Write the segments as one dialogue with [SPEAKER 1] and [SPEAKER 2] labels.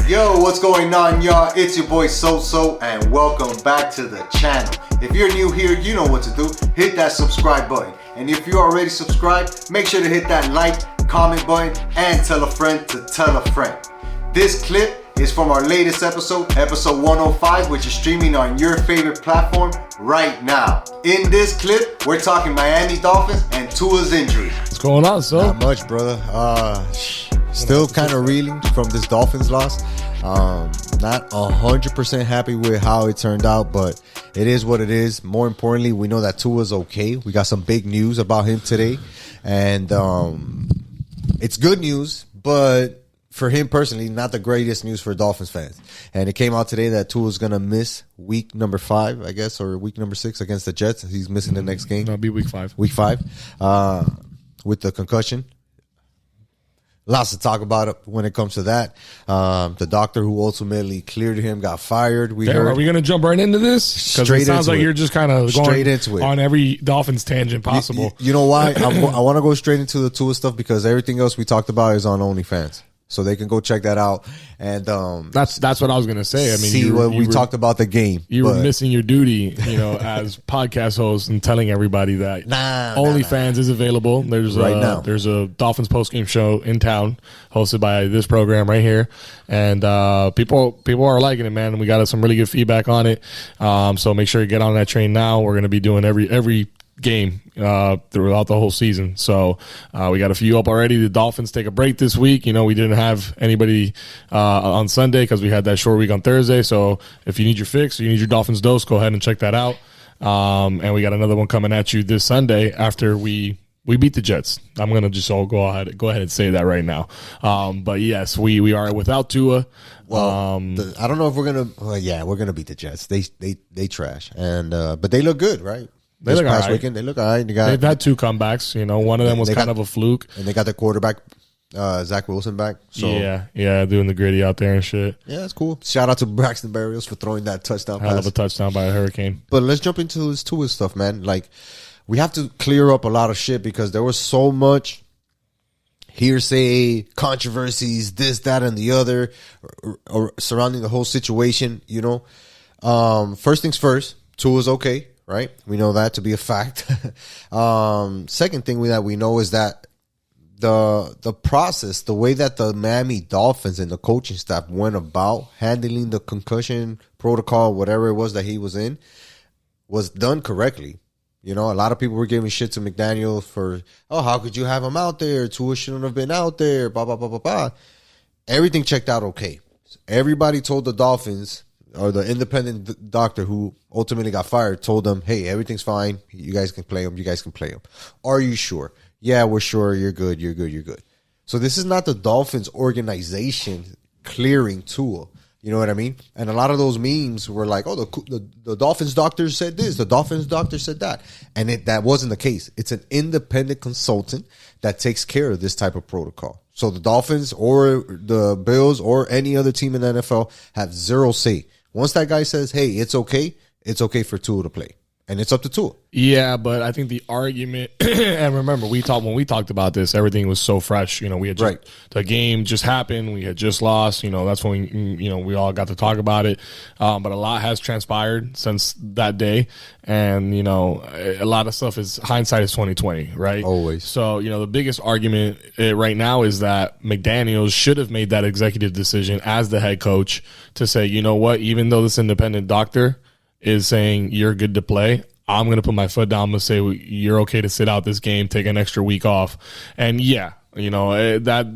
[SPEAKER 1] Yo, what's going on, y'all? It's your boy SoSo, and welcome back to the channel. If you're new here, you know what to do. Hit that subscribe button. And if you're already subscribed, make sure to hit that like, comment button, and tell a friend to tell a friend. This clip is from our latest episode, episode 105, which is streaming on your favorite platform right now. In this clip, we're talking Miami Dolphins and Tua's injury.
[SPEAKER 2] What's going on, so?
[SPEAKER 1] Not much, brother. Still kind of reeling from this Dolphins loss. Not 100% happy with how it turned out, but it is what it is. More importantly, we know that Tua's okay. We got some big news about him today, and it's good news, but for him personally, not the greatest news for Dolphins fans. And it came out today that Tua's going to miss week number 5, I guess, or week number 6 against the Jets. He's missing the next game.
[SPEAKER 2] No, it'll be week 5.
[SPEAKER 1] Week 5 with the concussion. Lots to talk about it when it comes to that. The doctor who ultimately cleared him got fired.
[SPEAKER 2] Are we going to jump right into this? Because it sounds like you're just kind of going into it on every Dolphins tangent possible.
[SPEAKER 1] You know why? I want to go straight into the Tua stuff because everything else we talked about is on OnlyFans. So they can go check that out, and
[SPEAKER 2] that's what I was gonna say. I mean,
[SPEAKER 1] see what we talked about the game.
[SPEAKER 2] You were missing your duty, as podcast host and telling everybody that OnlyFans is available. There's there's a Dolphins postgame show in town hosted by this program right here, and people are liking it, man. And we got some really good feedback on it. So make sure you get on that train now. We're gonna be doing every game throughout the whole season. So we got a few up already. The Dolphins take a break this week. We didn't have anybody on Sunday because we had that short week on Thursday. So if you need your fix, or you need your Dolphins dose, go ahead and check that out. And we got another one coming at you this Sunday after we beat the Jets. I'm gonna just go ahead and say that right now. But yes, we are without Tua.
[SPEAKER 1] Well, I don't know if we're gonna. We're gonna beat the Jets. They trash, and but they look good, right?
[SPEAKER 2] They look all right.
[SPEAKER 1] Weekend, they look all right.
[SPEAKER 2] They've had 2 comebacks. One of them was kind of a fluke.
[SPEAKER 1] And they got the quarterback, Zach Wilson, back. So
[SPEAKER 2] yeah, doing the gritty out there and shit.
[SPEAKER 1] Yeah, that's cool. Shout out to Braxton Berrios for throwing that touchdown pass.
[SPEAKER 2] Hell of a touchdown by a Hurricane.
[SPEAKER 1] But let's jump into this Tua stuff, man. Like, we have to clear up a lot of shit because there was so much hearsay, controversies, this, that, and the other, or surrounding the whole situation, First things first, Tua's okay. Right, we know that to be a fact. Second thing that we know is that the process, the way that the Miami Dolphins and the coaching staff went about handling the concussion protocol, whatever it was that he was in, was done correctly. A lot of people were giving shit to McDaniel for, how could you have him out there? Tua shouldn't have been out there. Blah blah blah blah blah. Everything checked out okay. Everybody told the Dolphins, or the independent doctor who ultimately got fired, told them, hey, everything's fine. You guys can play him. You guys can play him. Are you sure? Yeah, we're sure. You're good. You're good. You're good. So this is not the Dolphins organization clearing Tua. You know what I mean? And a lot of those memes were like, the Dolphins doctor said this. The Dolphins doctor said that. And that wasn't the case. It's an independent consultant that takes care of this type of protocol. So the Dolphins or the Bills or any other team in the NFL have zero say. Once that guy says, hey, it's okay for Tua to play. And it's up to Tua.
[SPEAKER 2] Yeah, but I think the argument, and remember, when we talked about this, everything was so fresh. We had the game just happened. We had just lost. That's when we all got to talk about it. But a lot has transpired since that day, and a lot of stuff is hindsight is 2020, right?
[SPEAKER 1] Always.
[SPEAKER 2] So the biggest argument right now is that McDaniels should have made that executive decision as the head coach to say, you know what, even though this independent doctor is saying you're good to play, I'm going to put my foot down. I'm going to say you're okay to sit out this game, take an extra week off. And that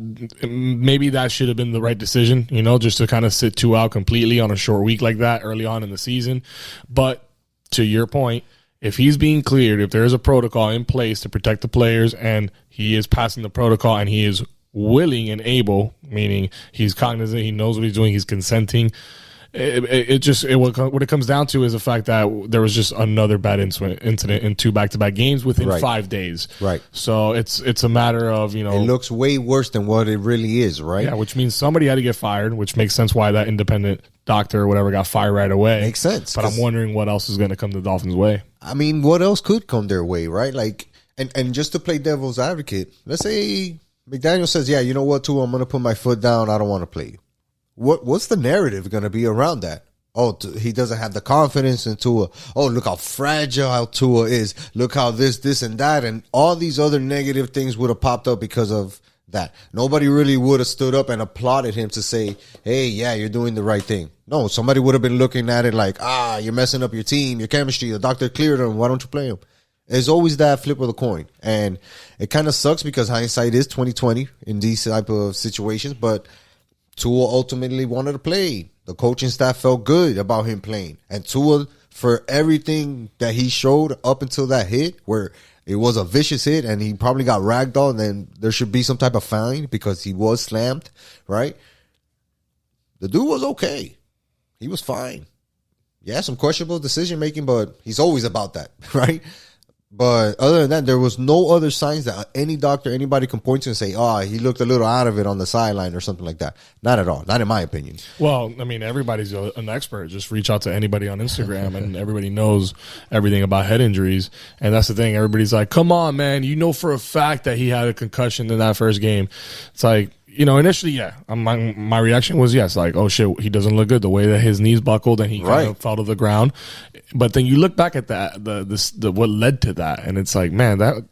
[SPEAKER 2] maybe that should have been the right decision, just to kind of sit Tua out completely on a short week like that early on in the season. But to your point, if he's being cleared, if there is a protocol in place to protect the players and he is passing the protocol and he is willing and able, meaning he's cognizant, he knows what he's doing, he's consenting, what it comes down to is the fact that there was just another bad incident in 2 back-to-back games within 5 days.
[SPEAKER 1] Right.
[SPEAKER 2] So it's a matter of,
[SPEAKER 1] it looks way worse than what it really is, right?
[SPEAKER 2] Yeah, which means somebody had to get fired, which makes sense why that independent doctor or whatever got fired right away.
[SPEAKER 1] Makes sense.
[SPEAKER 2] But I'm wondering what else is going to come the Dolphins' way.
[SPEAKER 1] I mean, what else could come their way, right? Like, and just to play devil's advocate, let's say McDaniel says, yeah, you know what, Tua, I'm going to put my foot down. I don't want to play you. what's the narrative going to be around that? Oh, he doesn't have the confidence in Tua. Oh, look how fragile Tua is. Look how this, and that, and all these other negative things would have popped up because of that. Nobody really would have stood up and applauded him to say, hey, yeah, you're doing the right thing. No, somebody would have been looking at it like, you're messing up your team, your chemistry. The doctor cleared him. Why don't you play him? It's always that flip of the coin. And it kind of sucks because hindsight is 20/20 in these type of situations. But Tua ultimately wanted to play. The coaching staff felt good about him playing. And Tua, for everything that he showed up until that hit, where it was a vicious hit and he probably got ragdolled, and then there should be some type of fine because he was slammed, right? The dude was okay. He was fine. Yeah, some questionable decision making, but he's always about that, right? But other than that, there was no other signs that any doctor, anybody can point to and say, he looked a little out of it on the sideline or something like that. Not at all. Not in my opinion.
[SPEAKER 2] Well, I mean, everybody's an expert. Just reach out to anybody on Instagram and everybody knows everything about head injuries. And that's the thing. Everybody's like, come on, man. You know for a fact that he had a concussion in that first game. It's like, initially, yeah, my reaction was yes, like, oh shit, he doesn't look good. The way that his knees buckled and he kind of fell to the ground. But then you look back at that, the what led to that, and it's like, man, that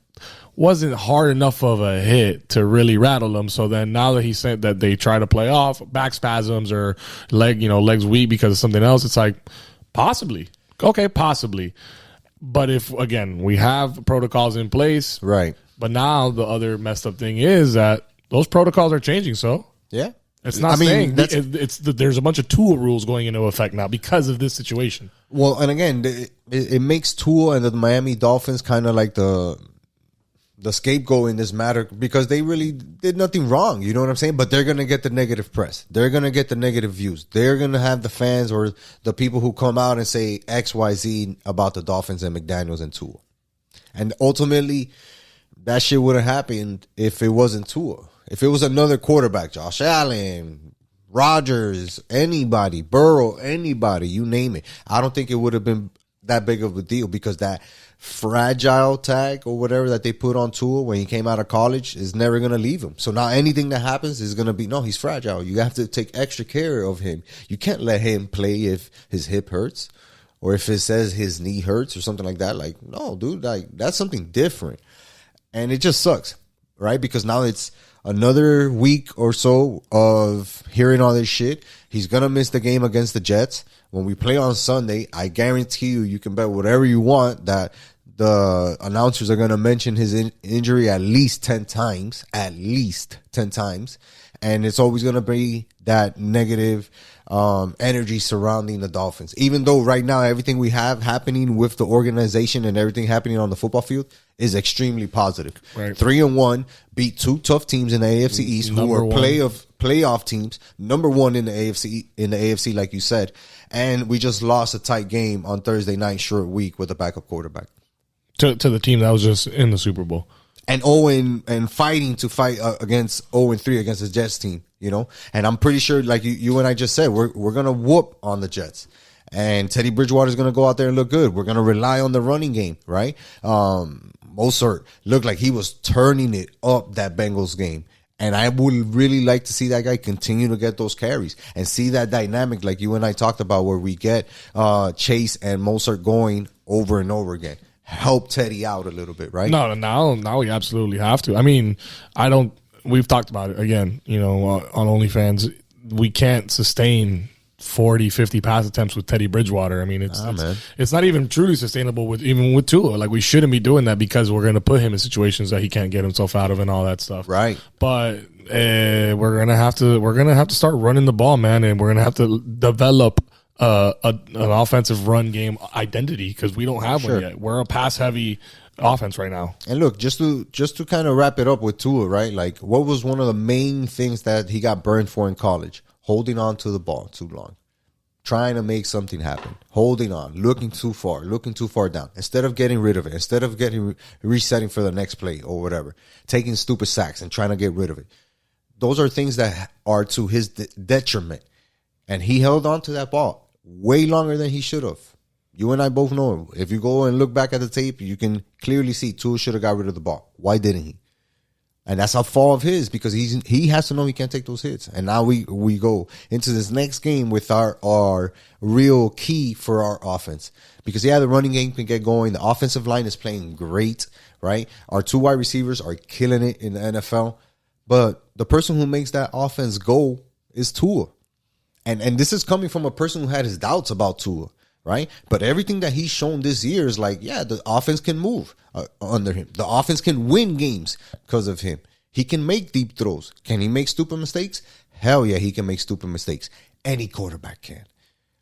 [SPEAKER 2] wasn't hard enough of a hit to really rattle him. So then now that he said that they try to play off back spasms or legs weak because of something else, it's like possibly, okay, possibly. But if again we have protocols in place,
[SPEAKER 1] right?
[SPEAKER 2] But now the other messed up thing is that those protocols are changing, so
[SPEAKER 1] yeah,
[SPEAKER 2] it's not saying there's a bunch of Tua rules going into effect now because of this situation.
[SPEAKER 1] Well, and again, it makes Tua and the Miami Dolphins kind of like the scapegoat in this matter because they really did nothing wrong. You know what I'm saying? But they're gonna get the negative press. They're gonna get the negative views. They're gonna have the fans or the people who come out and say X, Y, Z about the Dolphins and McDaniels and Tua. And ultimately, that shit would have happened if it wasn't Tua. If it was another quarterback, Josh Allen, Rodgers, anybody, Burrow, anybody, you name it, I don't think it would have been that big of a deal because that fragile tag or whatever that they put on Tua when he came out of college is never going to leave him. So now anything that happens is going to be, no, he's fragile. You have to take extra care of him. You can't let him play if his hip hurts or if it says his knee hurts or something like that. Like, no, dude, like that's something different. And it just sucks, right? Because now it's another week or so of hearing all this shit. He's going to miss the game against the Jets. When we play on Sunday, I guarantee you can bet whatever you want that the announcers are going to mention his injury at least 10 times. At least 10 times. And it's always going to be that negative energy surrounding the Dolphins. Even though right now everything we have happening with the organization and everything happening on the football field is extremely positive.
[SPEAKER 2] Right.
[SPEAKER 1] 3-1, beat two tough teams in the AFC East who are playoff teams, number one in the AFC, like you said. And we just lost a tight game on Thursday night, short week with a backup quarterback.
[SPEAKER 2] To the team that was just in the Super Bowl.
[SPEAKER 1] And fighting to fight against 0-3 against the Jets team, And I'm pretty sure, like you and I just said, we're going to whoop on the Jets. And Teddy Bridgewater is going to go out there and look good. We're going to rely on the running game, right? Mostert looked like he was turning it up that Bengals game. And I would really like to see that guy continue to get those carries and see that dynamic like you and I talked about where we get Chase and Mostert going over and over again. Help Teddy out a little bit, right?
[SPEAKER 2] No, now we absolutely have to. I mean, we've talked about it again, on OnlyFans. We can't sustain 40, 50 pass attempts with Teddy Bridgewater. I mean, it's not even truly sustainable even with Tua. Like, we shouldn't be doing that because we're going to put him in situations that he can't get himself out of and all that stuff.
[SPEAKER 1] Right.
[SPEAKER 2] But we're going to have to start running the ball, man, and we're going to have to develop an offensive run game identity because we don't have one yet. We're a pass heavy offense right now.
[SPEAKER 1] And look, just to kind of wrap it up with Tua, right? Like, what was one of the main things that he got burned for in college? Holding on to the ball too long, trying to make something happen, holding on, looking too far down. Instead of getting rid of it, instead of resetting for the next play or whatever, taking stupid sacks and trying to get rid of it. Those are things that are to his detriment. And he held on to that ball way longer than he should have. You and I both know. If you go and look back at the tape, you can clearly see Tua should have got rid of the ball. Why didn't he? And that's a fault of his because he has to know he can't take those hits. And now we go into this next game with our real key for our offense. Because, the running game can get going. The offensive line is playing great, right? Our 2 wide receivers are killing it in the NFL. But the person who makes that offense go is Tua. And this is coming from a person who had his doubts about Tua, right? But everything that he's shown this year is like, the offense can move under him. The offense can win games because of him. He can make deep throws. Can he make stupid mistakes? Hell yeah, he can make stupid mistakes. Any quarterback can.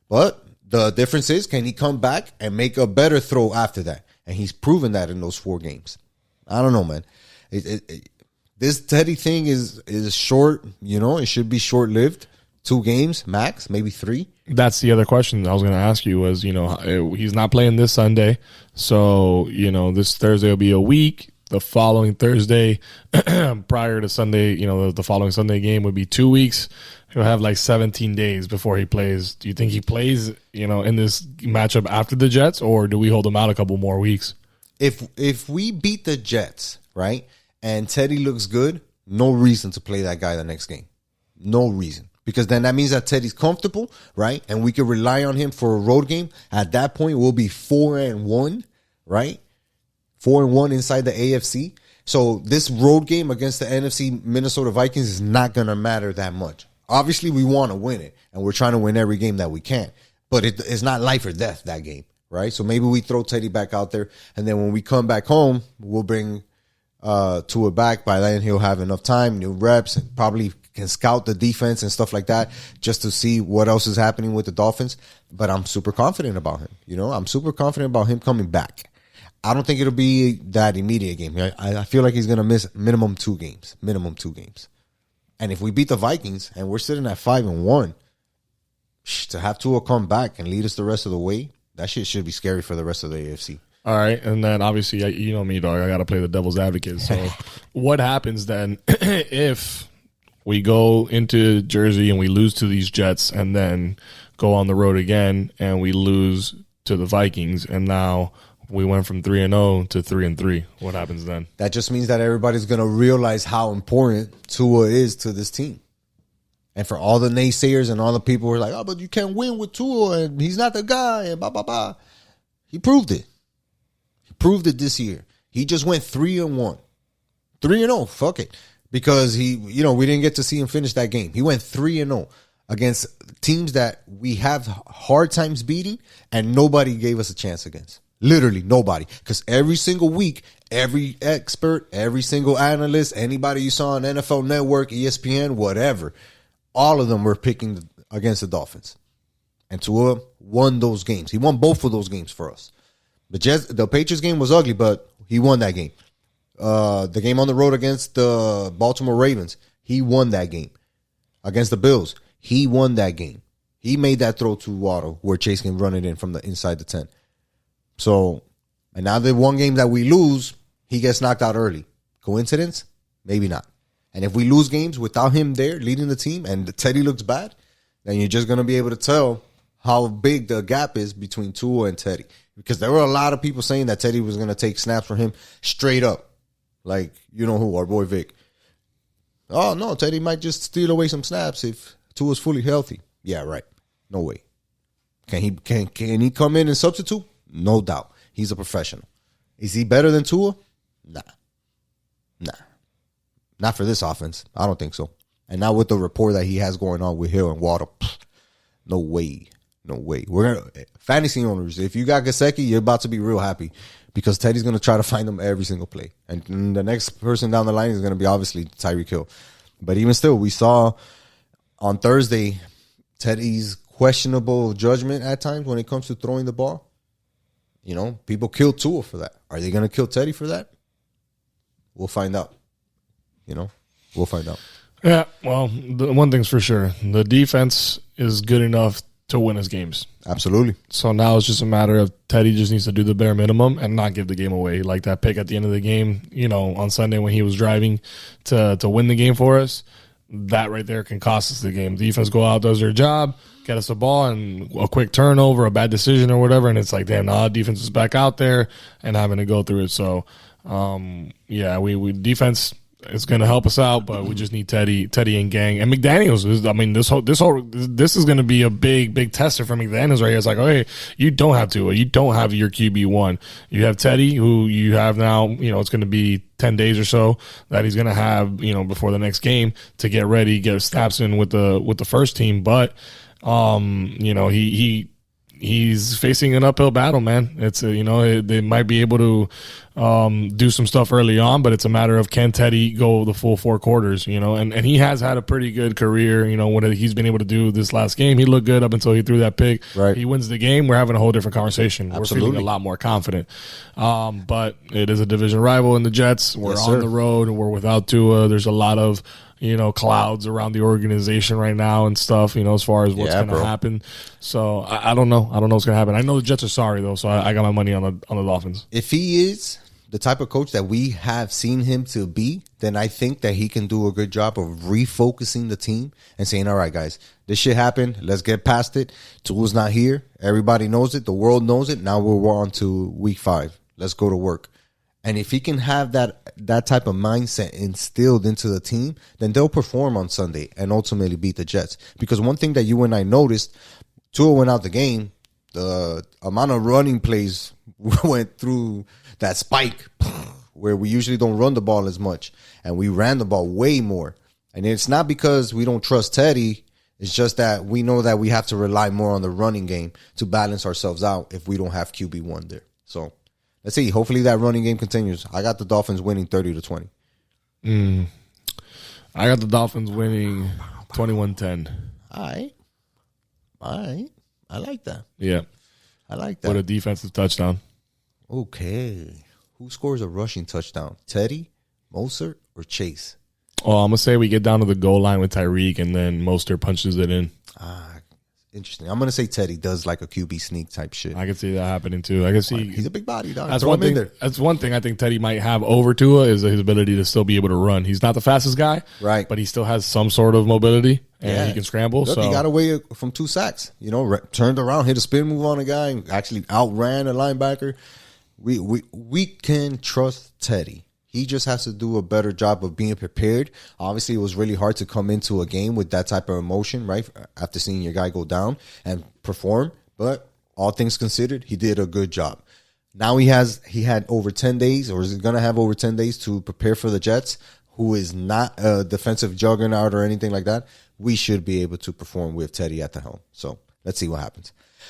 [SPEAKER 1] But the difference is, can he come back and make a better throw after that? And he's proven that in those 4 games. I don't know, man. This Teddy thing is short. It should be short-lived. 2 games max, maybe 3.
[SPEAKER 2] That's the other question I was going to ask you was, he's not playing this Sunday. So, this Thursday will be a week. The following Thursday, prior to Sunday, the following Sunday game would be 2 weeks. He'll have like 17 days before he plays. Do you think he plays, in this matchup after the Jets, or do we hold him out a couple more weeks?
[SPEAKER 1] If we beat the Jets, right, and Teddy looks good, no reason to play that guy the next game. No reason. Because then that means that Teddy's comfortable, right? And we can rely on him for a road game. At that point, we'll be 4-1, right? 4-1 inside the AFC. So this road game against the NFC Minnesota Vikings is not going to matter that much. Obviously, we want to win it, and we're trying to win every game that we can. But it's not life or death, that game, right? So maybe we throw Teddy back out there, and then when we come back home, we'll bring Tua back. By then, he'll have enough time, new reps, and probably can scout the defense and stuff like that just to see what else is happening with the Dolphins. But I'm super confident about him. I'm super confident about him coming back. I don't think it'll be that immediate game. I feel like he's going to miss minimum 2 games. And if we beat the Vikings and we're sitting at 5-1, to have Tua come back and lead us the rest of the way, that shit should be scary for the rest of the AFC.
[SPEAKER 2] All right, and then obviously, you know me, dog. I got to play the devil's advocate. So what happens then if we go into Jersey and we lose to these Jets and then go on the road again and we lose to the Vikings, and now we went from 3-0 to 3-3? What happens then?
[SPEAKER 1] That just means that everybody's going to realize how important Tua is to this team. And for all the naysayers and all the people who are like, but you can't win with Tua and he's not the guy and blah, blah, blah. He proved it. He proved it this year. He just went 3-1. 3-0, fuck it. Because we didn't get to see him finish that game. He went 3-0 against teams that we have hard times beating and nobody gave us a chance against. Literally nobody. Because every single week, every expert, every single analyst, anybody you saw on NFL Network, ESPN, whatever, all of them were picking against the Dolphins. And Tua won those games. He won both of those games for us. The Patriots game was ugly, but he won that game. The game on the road against the Baltimore Ravens, he won that game. Against the Bills, he won that game. He made that throw to Waddle where Chase can run it in from the inside the 10. So, and now the one game that we lose, he gets knocked out early. Coincidence? Maybe not. And if we lose games without him there leading the team and Teddy looks bad, then you're just going to be able to tell how big the gap is between Tua and Teddy. Because there were a lot of people saying that Teddy was going to take snaps from him straight up. Like, you know who, our boy Vic. Oh, no, Teddy might just steal away some snaps if Tua's fully healthy. Yeah, right. No way. Can he come in and substitute? No doubt. He's a professional. Is he better than Tua? Nah. Not for this offense. I don't think so. And not with the rapport that he has going on with Hill and Waddle. No way. We're gonna fantasy owners. If you got Gesicki, you're about to be real happy because Teddy's gonna try to find them every single play, and the next person down the line is gonna be obviously Tyreek Hill. But even still, we saw on Thursday Teddy's questionable judgment at times when it comes to throwing the ball. People kill Tua for that. Are they gonna kill Teddy for that? We'll find out. We'll find out.
[SPEAKER 2] Yeah, well, the one thing's for sure. The defense is good enough to win his games.
[SPEAKER 1] Absolutely.
[SPEAKER 2] So now it's just a matter of Teddy just needs to do the bare minimum and not give the game away. Like that pick at the end of the game, on Sunday when he was driving to win the game for us, that right there can cost us the game. Defense go out, does their job, get us the ball, and a quick turnover, a bad decision or whatever, and it's like, damn, now defense is back out there and having to go through it. So, we defense It's going to help us out, but we just need Teddy and gang. And McDaniels is, I mean, this is going to be a big tester for McDaniels right here. It's like, oh, hey, you don't have to. You don't have your QB1. You have Teddy, who you have now, it's going to be 10 days or so that he's going to have, before the next game to get ready, get snaps in with the first team. But, he's facing an uphill battle, man. It's they might be able to do some stuff early on, but it's a matter of can Teddy go the full 4 quarters, and he has had a pretty good career, what he's been able to do this last game. He looked good up until he threw that pick.
[SPEAKER 1] Right.
[SPEAKER 2] He wins the game. We're having a whole different conversation.
[SPEAKER 1] Absolutely.
[SPEAKER 2] We're feeling a lot more confident. But it is a division rival in the Jets. We're on the road. We're without Tua. There's a lot of clouds around the organization right now and stuff, as far as what's going to happen. So I don't know. I don't know what's going to happen. I know the Jets are sorry, though, so I got my money on the Dolphins.
[SPEAKER 1] If he is the type of coach that we have seen him to be, then I think that he can do a good job of refocusing the team and saying, all right, guys, this shit happened. Let's get past it. Tua's not here. Everybody knows it. The world knows it. Now we're on to week 5. Let's go to work. And if he can have that type of mindset instilled into the team, then they'll perform on Sunday and ultimately beat the Jets. Because one thing that you and I noticed, Tua went out the game, the amount of running plays went through that spike where we usually don't run the ball as much. And we ran the ball way more. And it's not because we don't trust Teddy. It's just that we know that we have to rely more on the running game to balance ourselves out if we don't have QB1 there. So let's see. Hopefully that running game continues. I got the Dolphins winning 30-20.
[SPEAKER 2] I got the Dolphins winning 21-10.
[SPEAKER 1] All right. I like that.
[SPEAKER 2] Yeah.
[SPEAKER 1] I like that.
[SPEAKER 2] With a defensive touchdown.
[SPEAKER 1] Okay. Who scores a rushing touchdown? Teddy, Mostert, or Chase?
[SPEAKER 2] Oh, I'm going to say we get down to the goal line with Tyreek and then Mostert punches it in.
[SPEAKER 1] Interesting. I'm going to say Teddy does like a QB sneak type shit.
[SPEAKER 2] I can see that happening too. I can see
[SPEAKER 1] he's a big body, dog.
[SPEAKER 2] That's one thing I think Teddy might have over Tua is his ability to still be able to run. He's not the fastest guy,
[SPEAKER 1] right?
[SPEAKER 2] But he still has some sort of mobility and he can scramble.
[SPEAKER 1] Look, he got away from 2 sacks. Turned around, hit a spin move on a guy, and actually outran a linebacker. We can trust Teddy. He just has to do a better job of being prepared. Obviously, it was really hard to come into a game with that type of emotion, right? After seeing your guy go down and perform. But all things considered, he did a good job. Now he had over 10 days, or is going to have over 10 days to prepare for the Jets, who is not a defensive juggernaut or anything like that. We should be able to perform with Teddy at the helm. So let's see what happens.